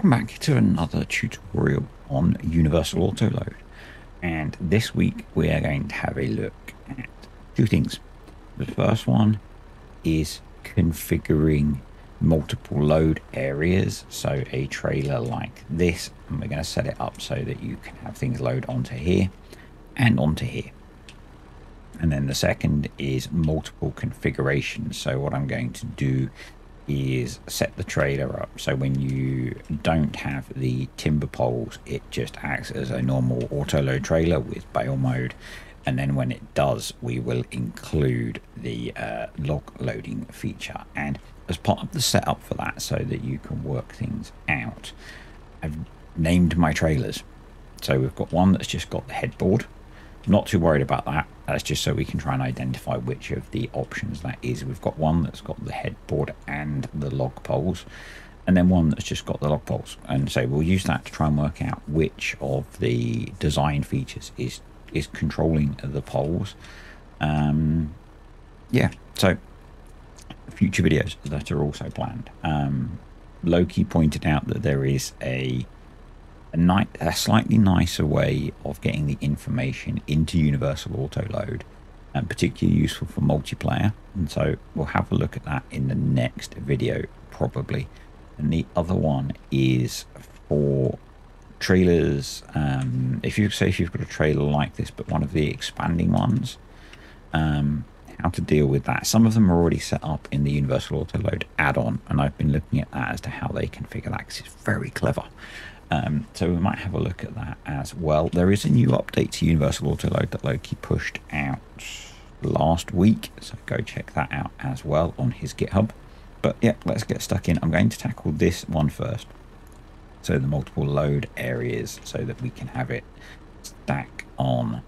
Welcome back to another tutorial on Universal Autoload, and this week we are going to have a look at two things. The first one is configuring multiple load areas, so a trailer like this, and we're going to set it up so that you can have things load onto here and onto here. And then the second is multiple configurations. So what I'm going to do is set the trailer up so when you don't have the timber poles, it just acts as a normal auto load trailer with bale mode, and then when it does, we will include the log loading feature. And as part of the setup for that, so that you can work things out, I've named my trailers. So we've got one that's just got the headboard. Not too worried about that. That's just so we can try and identify which of the options that is. We've got one that's got the headboard and the log poles, and then one that's just got the log poles. And so we'll use that to try and work out which of the design features is controlling the poles. Yeah, so future videos that are also planned. Loki pointed out that there is a slightly nicer way of getting the information into Universal Autoload, and particularly useful for multiplayer, and so we'll have a look at that in the next video probably. And the other one is for trailers. If you've got a trailer like this but one of the expanding ones, how to deal with that. Some of them are already set up in the Universal Autoload add-on, and I've been looking at that as to how they configure that, because it's very clever. So we might have a look at that as well. There is a new update to Universal Autoload that Loki pushed out last week, so go check that out as well on his GitHub. But yeah, let's get stuck in. I'm going to tackle this one first. So the multiple load areas, so that we can have it stack on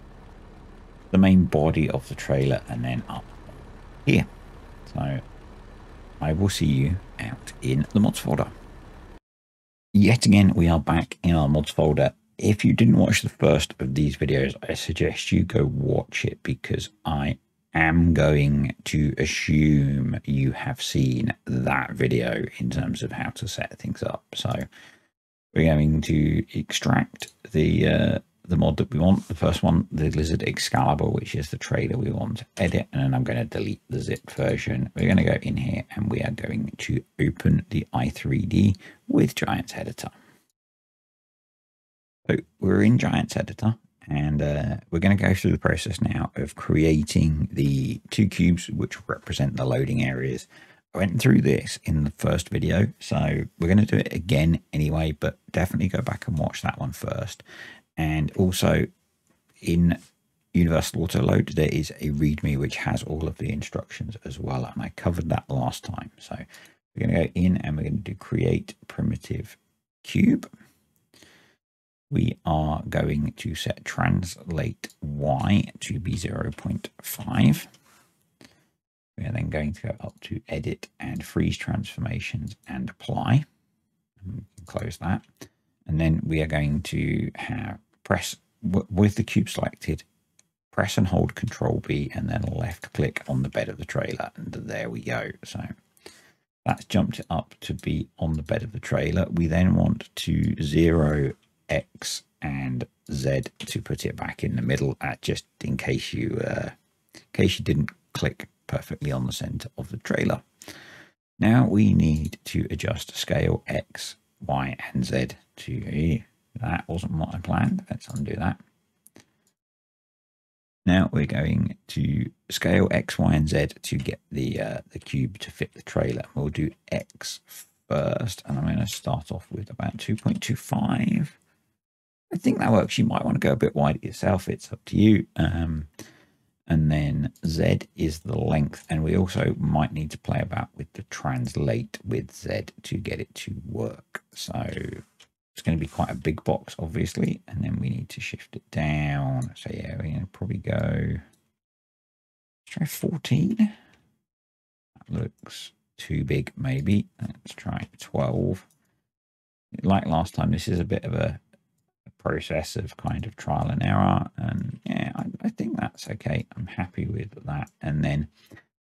the main body of the trailer and then up here. So I will see you out in the mods folder. Yet again, we are back in our mods folder. If you didn't watch the first of these videos, I suggest you go watch it, because I am going to assume you have seen that video in terms of how to set things up. So we're going to extract the mod that we want. The first one, the Lizard Excalibur, which is the trailer we want to edit, and then I'm going to delete the zip version. We're going to go in here and we are going to open the i3D with Giants Editor. So we're in Giants Editor, and we're going to go through the process now of creating the two cubes which represent the loading areas. I went through this in the first video, so we're going to do it again anyway, but definitely go back and watch that one first. And also in Universal Autoload, there is a README which has all of the instructions as well, and I covered that last time. So we're going to go in and we're going to do create primitive cube. We are going to set translate Y to be 0.5. We are then going to go up to edit and freeze transformations and apply. And we can close that. And then we are going to have press with the cube selected, press and hold Control B, and then left click on the bed of the trailer, and there we go. So that's jumped it up to be on the bed of the trailer. We then want to 0 X and Z to put it back in the middle, just in case you didn't click perfectly on the center of the trailer. Now we need to adjust scale X, Y, and Z to that. Wasn't what I planned. Let's undo that. Now we're going to scale X, Y, and Z to get the cube to fit the trailer. We'll do X first, and I'm going to start off with about 2.25. I think that works. You might want to go a bit wider yourself. It's up to you. And then Z is the length, and we also might need to play about with the translate with Z to get it to work. So it's going to be quite a big box, obviously, and then we need to shift it down. So yeah, we're going to probably go, let's try 14. That looks too big, maybe. Let's try 12. Like last time, this is a bit of a process of kind of trial and error, and yeah, I think that's okay. I'm happy with that. And then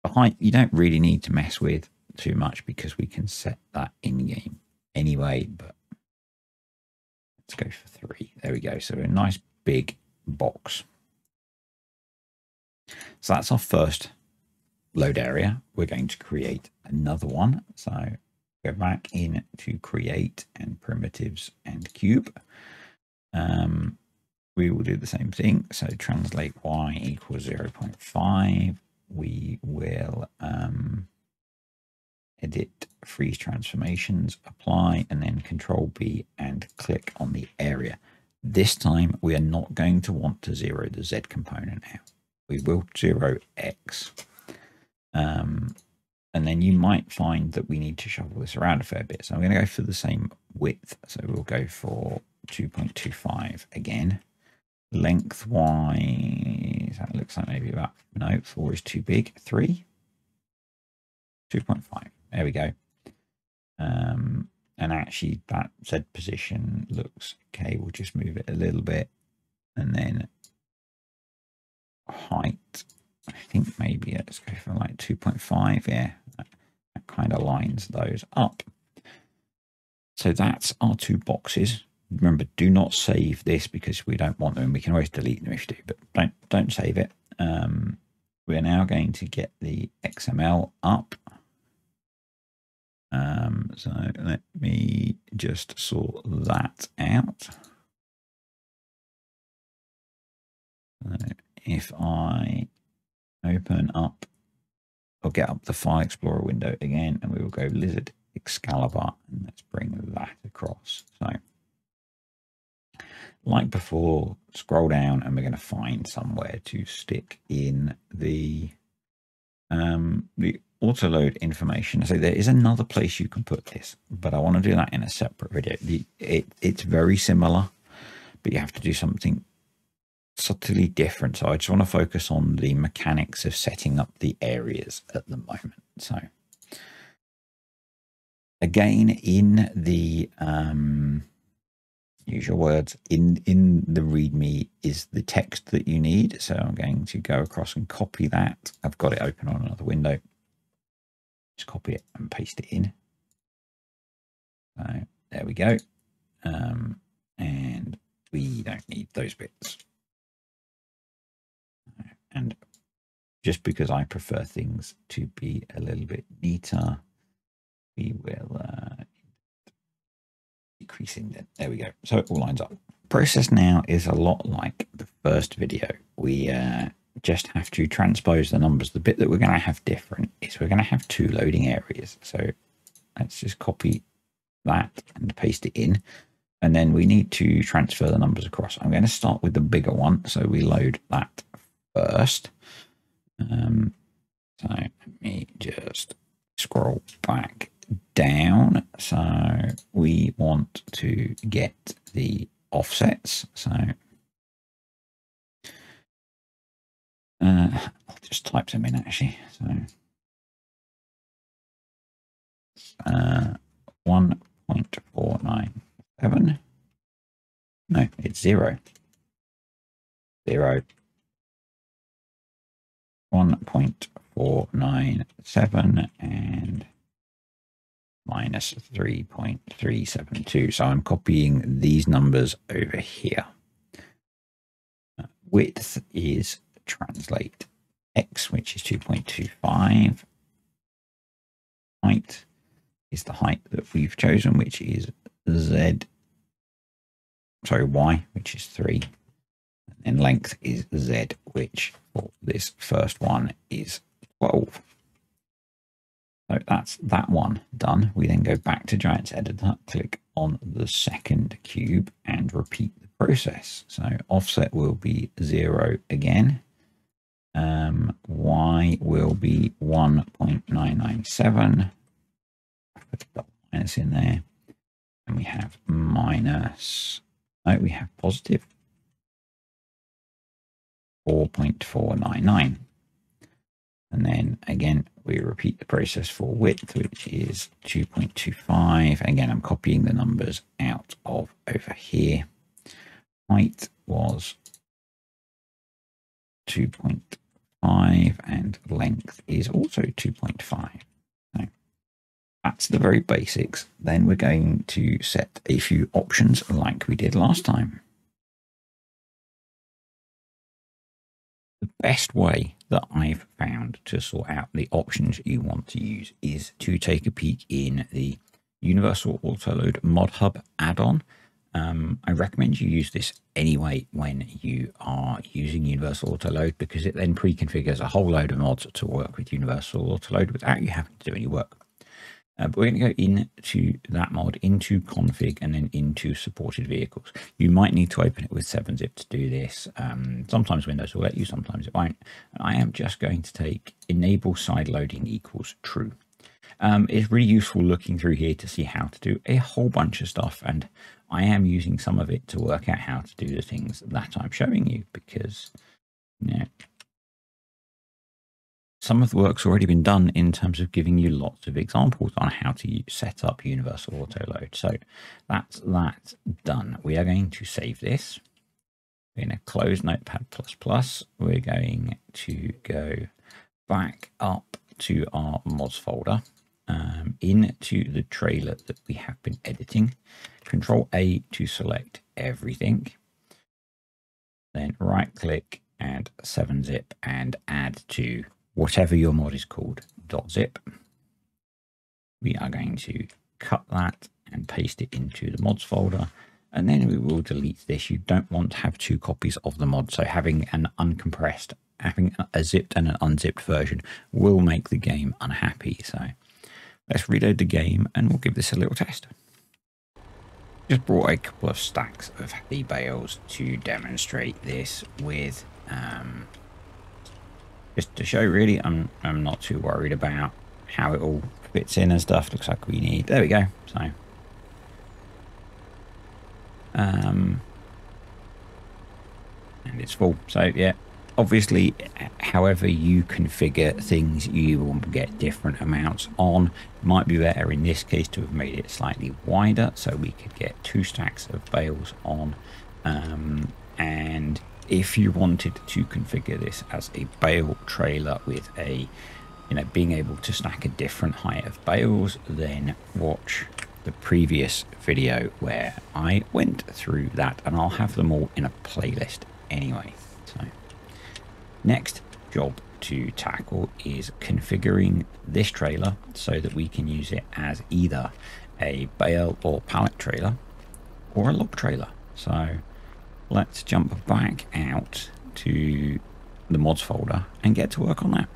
the height, you don't really need to mess with too much, because we can set that in game anyway, but let's go for 3. There we go. So a nice big box. So that's our first load area. We're going to create another one. So go back in to create and primitives and cube. We will do the same thing. So translate y equals 0.5. We will edit freeze transformations, apply, and then Control B and click on the area. This time we are not going to want to zero the Z component now. We will zero X. And then you might find that we need to shuffle this around a fair bit. So I'm going to go for the same width. So we'll go for 2.25 again. Lengthwise, that looks like maybe about, no, 4 is too big. 3, 2.5. There we go. And actually that Z position looks okay. We'll just move it a little bit. And then height, I think maybe let's go for like 2.5. Yeah, that kind of lines those up. So that's our 2 boxes. Remember, do not save this because we don't want them. We can always delete them if you do, but don't save it. We're now going to get the XML up. So let me just sort that out. So if I open up or get up the File Explorer window again, and we will go Lizard Excalibur, and let's bring that across. So like before, scroll down and we're going to find somewhere to stick in the autoload information. So there is another place you can put this, but I want to do that in a separate video. It's very similar, but you have to do something subtly different. So I just want to focus on the mechanics of setting up the areas at the moment. So again, in the use your words, in the README is the text that you need. So I'm going to go across and copy that. I've got it open on another window. Just copy it and paste it in. So there we go. And we don't need those bits. And just because I prefer things to be a little bit neater, we will decreasing that. There we go. So it all lines up. Process now is a lot like the first video. We just have to transpose the numbers. The bit that we're going to have different is we're going to have 2 loading areas. So let's just copy that and paste it in. And then we need to transfer the numbers across. I'm going to start with the bigger one. So we load that first. So let me just scroll back down. So we want to get the offsets. So I'll just type them in actually. So 1.497. No, it's 0. 1.497 and minus 3.372. So I'm copying these numbers over here. Width is translate X, which is 2.25. Height is the height that we've chosen, which is Y, which is 3. And length is Z, which for this first one is 12. So that's that one done. We then go back to Giants Editor, click on the second cube and repeat the process. So offset will be 0 again. Y will be 1.997. Put a double minus in there. And we have minus, no, we have positive 4.499. And then again, we repeat the process for width, which is 2.25. Again, I'm copying the numbers out of over here. Height was 2.5 and length is also 2.5. So That's the very basics. Then we're going to set a few options like we did last time. The best way that I've found to sort out the options you want to use is to take a peek in the Universal Autoload Mod Hub add-on. I recommend you use this anyway when you are using Universal Autoload, because it then pre-configures a whole load of mods to work with Universal Autoload without you having to do any work. But we're going to go into that mod, into config, and then into supported vehicles. You might need to open it with 7-zip to do this. Sometimes Windows will let you, sometimes it won't. And I am just going to take enable side loading equals true. It's really useful looking through here to see how to do a whole bunch of stuff, and I am using some of it to work out how to do the things that I'm showing you, because some of the work's already been done in terms of giving you lots of examples on how to set up Universal Autoload. So that's that done. We are going to save this. We're going to close Notepad++. We're going to go back up to our mods folder, into the trailer that we have been editing. Control A to select everything. Then right click, add 7-zip, and add to whatever your mod is called, .zip. We are going to cut that and paste it into the mods folder, and then we will delete this. You don't want to have two copies of the mod, so having an uncompressed, having a zipped and an unzipped version will make the game unhappy. So let's reload the game and we'll give this a little test. Just brought a couple of stacks of hay bales to demonstrate this with, just to show really. I'm not too worried about how it all fits in and stuff. Looks like we need, there we go. So and it's full. So yeah, obviously however you configure things, you will get different amounts on. Might be better in this case to have made it slightly wider so we could get 2 stacks of bales on. And if you wanted to configure this as a bale trailer with a, being able to stack a different height of bales, then watch the previous video where I went through that, and I'll have them all in a playlist anyway. So next job to tackle is configuring this trailer so that we can use it as either a bale or pallet trailer or a log trailer. So let's jump back out to the mods folder and get to work on that.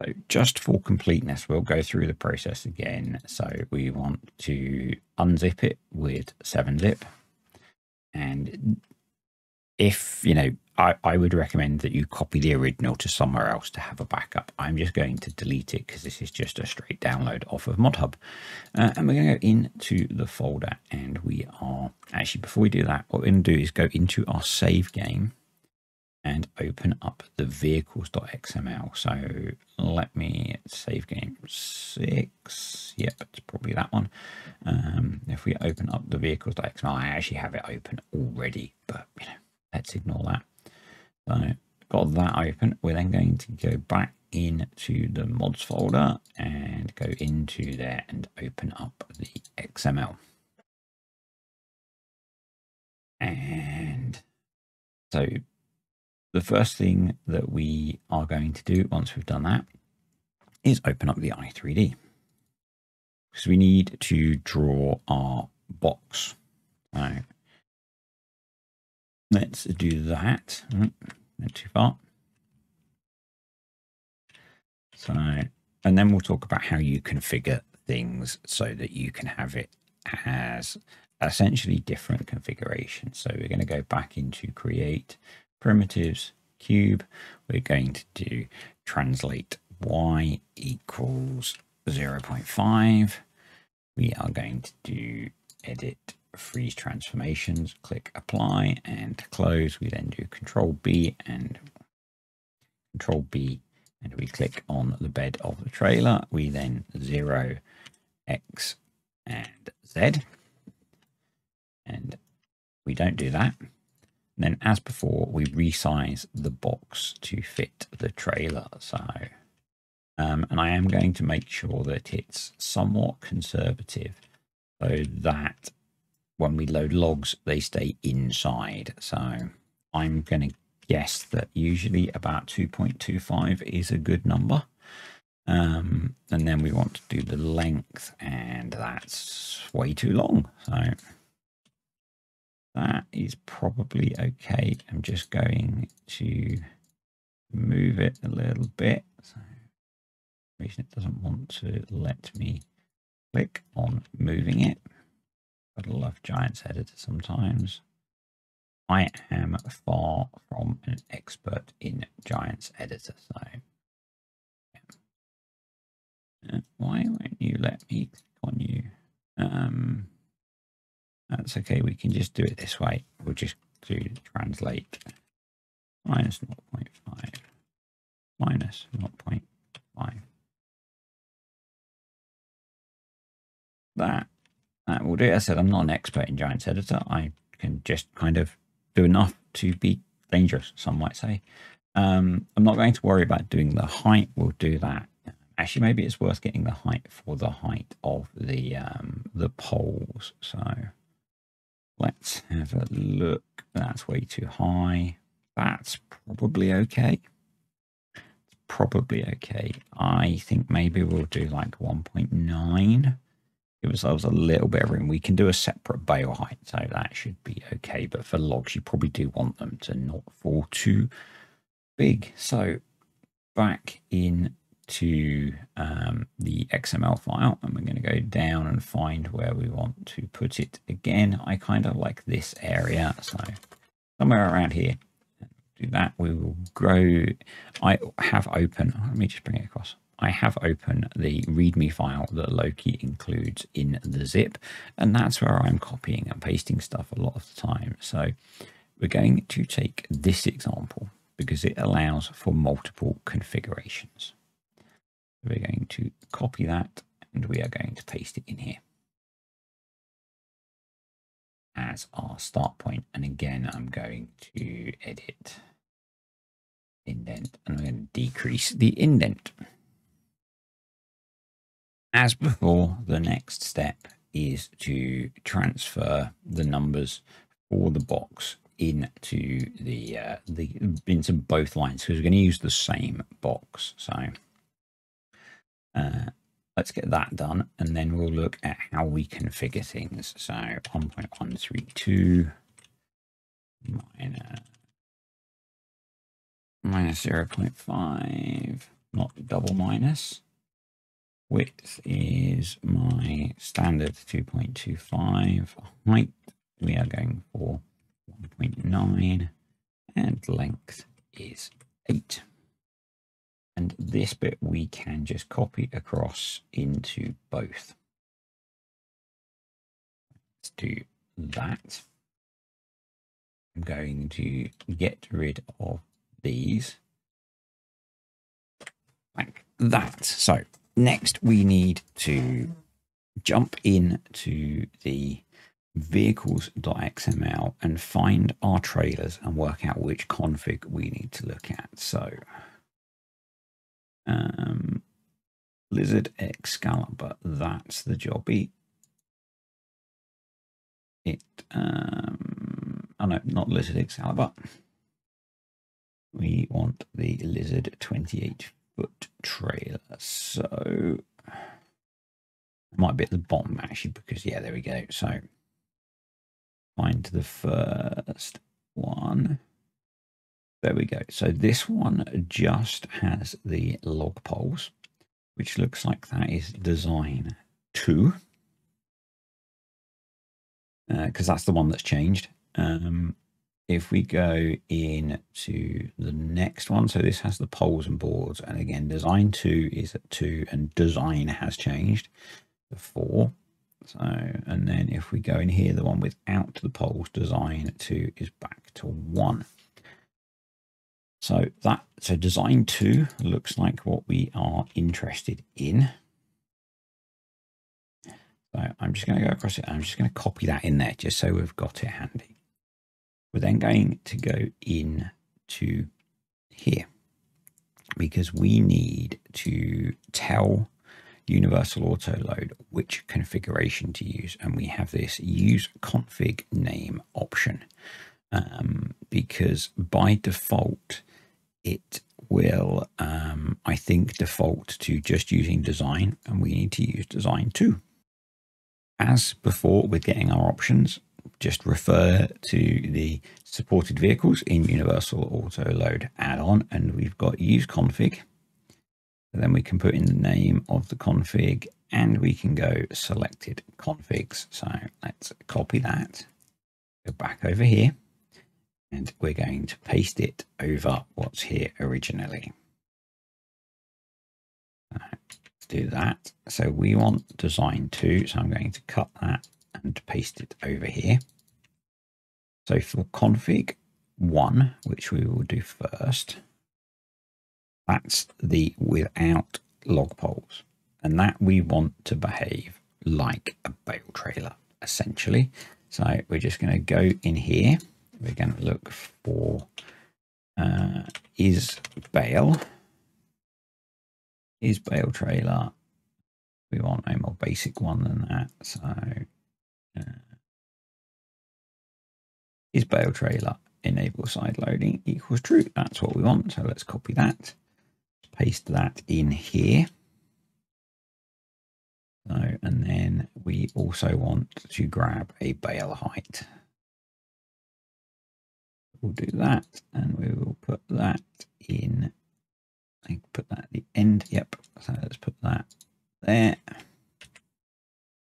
So just for completeness, we'll go through the process again. So we want to unzip it with 7-zip. And if, I would recommend that you copy the original to somewhere else to have a backup. I'm just going to delete it because this is just a straight download off of ModHub. And we're going to go into the folder, and we are, actually before we do that, what we're going to do is go into our save game and open up the vehicles.xml. So let me save game 6. Yep, it's probably that one. If we open up the vehicles.xml, I actually have it open already, but let's ignore that. So got that open. We're then going to go back into the mods folder and go into there and open up the XML. And so the first thing that we are going to do once we've done that is open up the i3D, because we need to draw our box. So let's do that. Not too far. So, and then we'll talk about how you configure things so that you can have it as essentially different configurations. So we're going to go back into create primitives cube. We're going to do translate y equals 0.5. We are going to do edit freeze transformations, click apply and close. We then do control B and we click on the bed of the trailer. We then 0 X and Z, and we don't do that. And then as before, we resize the box to fit the trailer. So And I am going to make sure that it's somewhat conservative so that when we load logs, they stay inside. So I'm going to guess that usually about 2.25 is a good number. And then we want to do the length, and that's way too long. So that is probably okay. I'm just going to move it a little bit. So the reason it doesn't want to let me click on moving it. I love Giants Editor sometimes. I am far from an expert in Giants Editor, so why won't you let me click on you? That's okay. We can just do it this way. We'll just do translate minus 0.5 minus 0.5. That will do it. As I said, I'm not an expert in Giants Editor. I can just kind of do enough to be dangerous, some might say. I'm not going to worry about doing the height. We'll do that. Actually, maybe it's worth getting the height for the height of the poles. So let's have a look. That's way too high. That's probably okay. It's probably okay. I think maybe we'll do like 1.9. Give ourselves a little bit of room. We can do a separate bale height, so that should be okay. But for logs, you probably do want them to not fall too big. So back into the XML file, and we're going to go down and find where we want to put it again. I kind of like this area, so somewhere around here. Do that. We will grow. I have open. Let me just bring it across. I have open the README file that Loki includes in the zip, and that's where I'm copying and pasting stuff a lot of the time. So we're going to take this example because it allows for multiple configurations. We're going to copy that and we are going to paste it in here as our start point. And again, I'm going to edit indent and I'm going to decrease the indent. As before, the next step is to transfer the numbers for the box into into both lines because we're going to use the same box. So let's get that done, and then we'll look at how we configure things. So 1.132 minus 0.5, not double minus. Width is my standard 2.25. Height, we are going for 1.9, and length is 8. And this bit we can just copy across into both. Let's do that. I'm going to get rid of these like that. So next we need to jump into the vehicles.xml and find our trailers and work out which config we need to look at. So Lizard Excalibur, that's the jobby. Oh no, not Lizard Excalibur. We want the Lizard 28-foot trailer. So it might be at the bottom actually, because yeah, there we go. So find the first one. There we go. So this one just has the log poles, which looks like that is design 2. Because that's the one that's changed. If we go into the next one, so this has the poles and boards, and again, design 2 is at 2, and design has changed to 4. So, and then if we go in here, the one without the poles, design 2 is back to 1. So design 2 looks like what we are interested in. So I'm just going to go across it. I'm just going to copy that in there just so we've got it handy. We're then going to go into here. because we need to tell Universal Autoload which configuration to use, and we have this use config name option, because by default it will I think default to just using design, and we need to use design too. As before with getting our options, just refer to the supported vehicles in Universal Autoload add-on, and we've got use config. Then we can put in the name of the config, and we can go selected configs. So let's copy that, go back over here, and we're going to paste it over what's here originally. Let's do that. So we want design 2, so I'm going to cut that and paste it over here. So for config 1, which we will do first, that's the without log poles, and that we want to behave like a bale trailer essentially. So we're just going to go in here, we're going to look for is bale trailer. We want a more basic one than that, so is bale trailer enable side loading equals true. That's what we want, so let's copy that, paste that in here. So, and then we also want to grab a bale height. We'll do that, and we will put that in. I put that at the end. Yep. So let's put that there,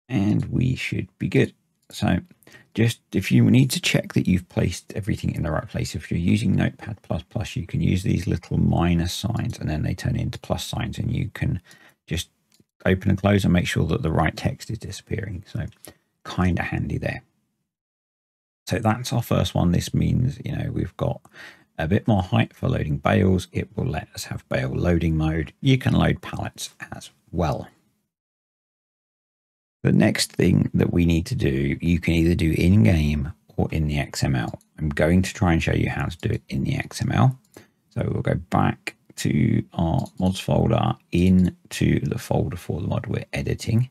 and we should be good. So just if you need to check that you've placed everything in the right place, if you're using Notepad++, you can use these little minus signs, and then they turn into plus signs, and you can just open and close and make sure that the right text is disappearing. So kind of handy there. So that's our first one. This means, you know, we've got a bit more height for loading bales. It will let us have bale loading mode. You can load pallets as well. The next thing that we need to do, you can either do in game or in the XML. I'm going to try and show you how to do it in the XML. So we'll go back to our mods folder, into the folder for the mod we're editing.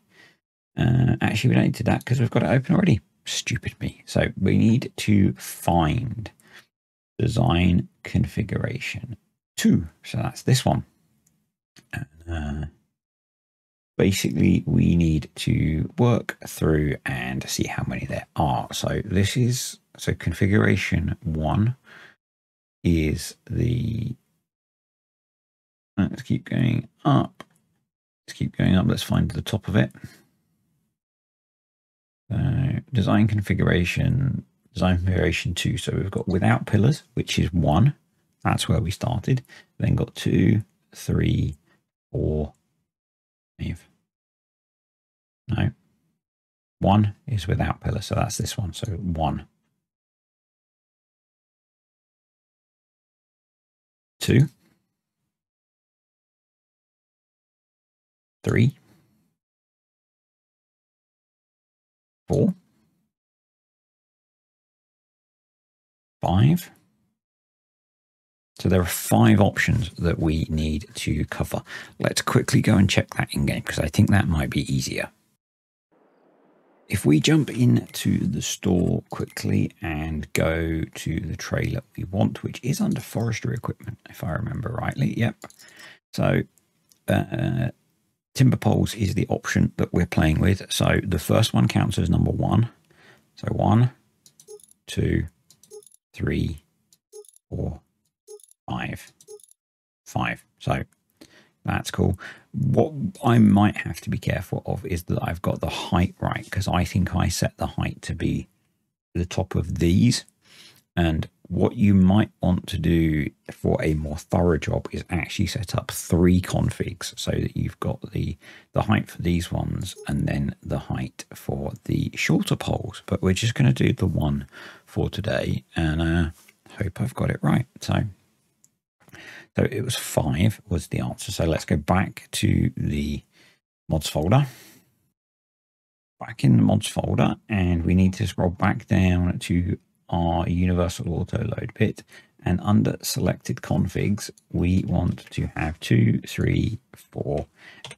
Actually, we don't need to do that because we've got it open already. Stupid me. So we need to find design configuration 2. So that's this one. Basically, we need to work through and see how many there are. So this is, so configuration 1 is the, let's keep going up. Let's keep going up. Let's find the top of it. Design configuration 2. So we've got without pillars, which is 1. That's where we started. Then got 2, 3, 4, 5. No, 1 is without pillars. So that's this one. So 1, 2, 3, 4, 5. So there are 5 options that we need to cover. Let's quickly go and check that in game, because I think that might be easier. If we jump into the store quickly and go to the trailer we want, which is under forestry equipment, if I remember rightly. Yep. So timber poles is the option that we're playing with. So the first one counts as number 1. So 1, 2, 3, 4, 5. So that's cool. What I might have to be careful of is that I've got the height right, because I think I set the height to be the top of these. And what you might want to do for a more thorough job is actually set up 3 configs, so that you've got the height for these ones and then the height for the shorter poles. But we're just going to do the one for today, and hope I've got it right. So it was 5 was the answer. So let's go back to the mods folder. Back in the mods folder, and we need to scroll back down to our Universal Autoload bit. And under selected configs, we want to have 2, 3, 4,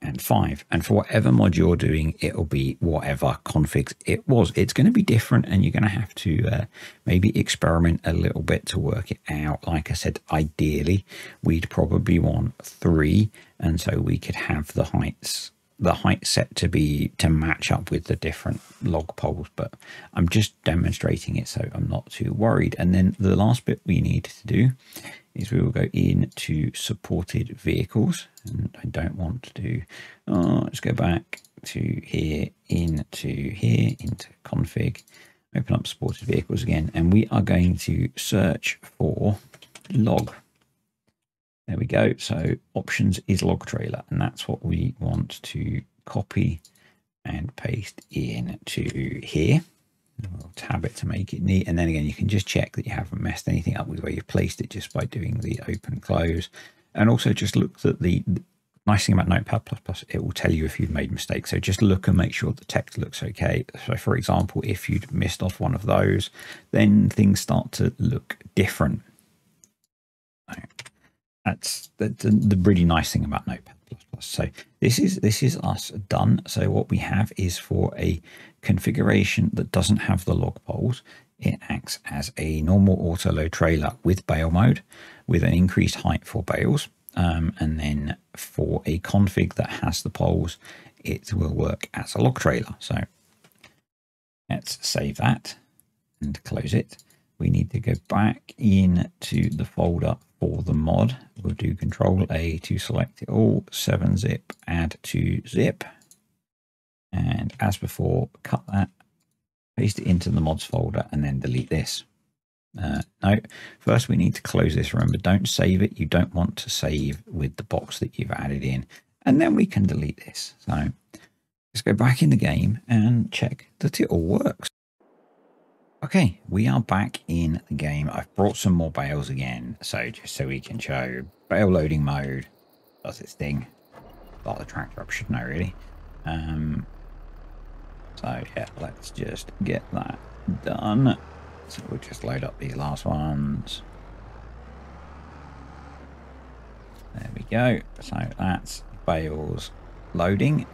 and 5. And for whatever mod you're doing, it'll be whatever configs it was. It's going to be different, and you're going to have to maybe experiment a little bit to work it out. Like I said, ideally, we'd probably want 3, and so we could have the height set to match up with the different log poles, but I'm just demonstrating it, so I'm not too worried. And then the last bit we need to do is we will go into supported vehicles, and I don't want to do, let's go back to here, into config, open up supported vehicles again, and we are going to search for log. There we go. So options is log trailer, and that's what we want to copy and paste into here. We'll tab it to make it neat, and then again you can just check that you haven't messed anything up with where you've placed it just by doing the open close. And also just look at the nice thing about Notepad++, it will tell you if you've made mistakes. So just look and make sure the text looks okay. So for example, if you'd missed off one of those, then things start to look different. That's the really nice thing about Notepad++. So this is us done. So what we have is, for a configuration that doesn't have the log poles, it acts as a normal auto load trailer with bale mode, with an increased height for bales. And then for a config that has the poles, it will work as a log trailer. So let's save that and close it. We need to go back into the folder for the mod. We'll do Control A to select it all, 7-zip, add to zip, and as before, cut that, paste it into the mods folder, and then delete this. No, first we need to close this. Remember, don't save it. You don't want to save with the box that you've added in, and then we can delete this. So let's go back in the game and check that it all works. Okay, we are back in the game. I've brought some more bales again, so just so we can show bale loading mode does its thing. Start the tractor up, should know really. So yeah, let's just get that done. So we'll just load up these last ones. There we go. So that's bales loading.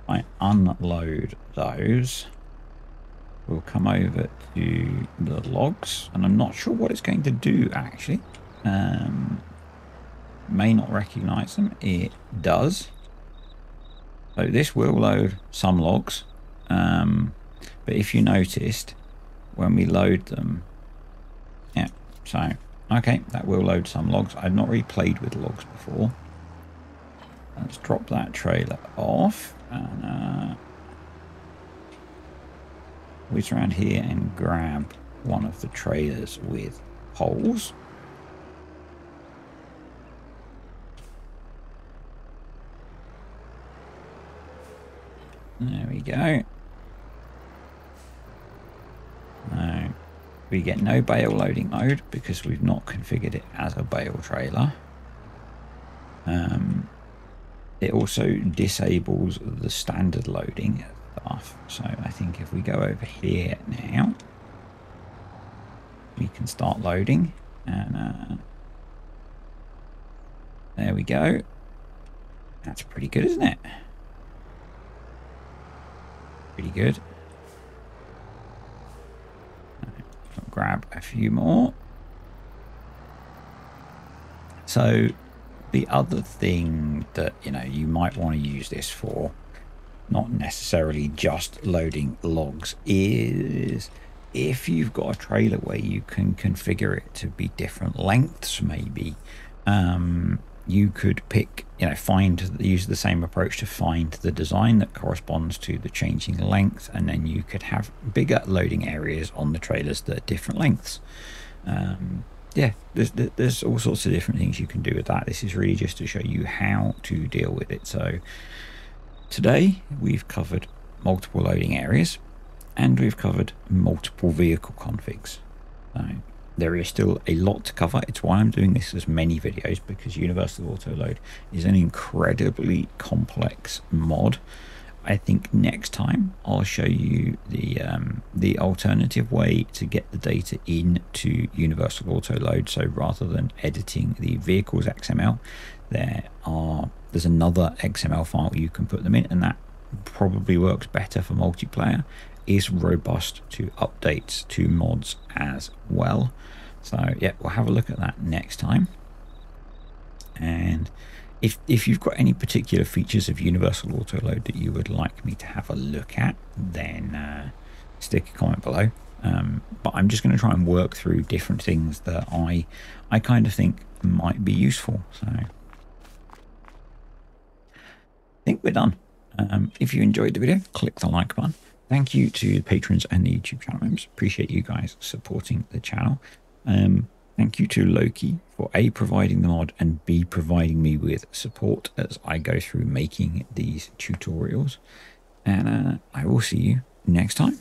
I unload those. We'll come over to the logs, and I'm not sure what it's going to do actually. May not recognize them. It does. So this will load some logs, but if you noticed when we load them, yeah, so okay, that will load some logs. I've not really played with logs before. Let's drop that trailer off, and whiz around here and grab one of the trailers with poles. There we go. Now we get no bale loading mode because we've not configured it as a bale trailer. It also disables the standard loading stuff. So I think if we go over here now, we can start loading, and there we go. That's pretty good, isn't it? Pretty good. I'll grab a few more. So the other thing that, you know, you might want to use this for, not necessarily just loading logs, is if you've got a trailer where you can configure it to be different lengths, maybe you could pick, you know, use the same approach to find the design that corresponds to the changing length, and then you could have bigger loading areas on the trailers that are different lengths. Yeah, there's all sorts of different things you can do with that. This is really just to show you how to deal with it. So today we've covered multiple loading areas, and we've covered multiple vehicle configs. So there is still a lot to cover. It's why I'm doing this as many videos, because Universal Auto Load is an incredibly complex mod. I think next time I'll show you the alternative way to get the data into Universal Auto Load. So rather than editing the vehicles XML, there's another XML file you can put them in, and that probably works better for multiplayer. Is robust to updates to mods as well. So yeah, we'll have a look at that next time. And if you've got any particular features of Universal Auto Load that you would like me to have a look at, then stick a comment below. But I'm just going to try and work through different things that I kind of think might be useful. So I think we're done. If you enjoyed the video, click the like button. Thank you to the patrons and the YouTube channel members. Appreciate you guys supporting the channel. Thank you to Loki for A, providing the mod, and B, providing me with support as I go through making these tutorials. And I will see you next time.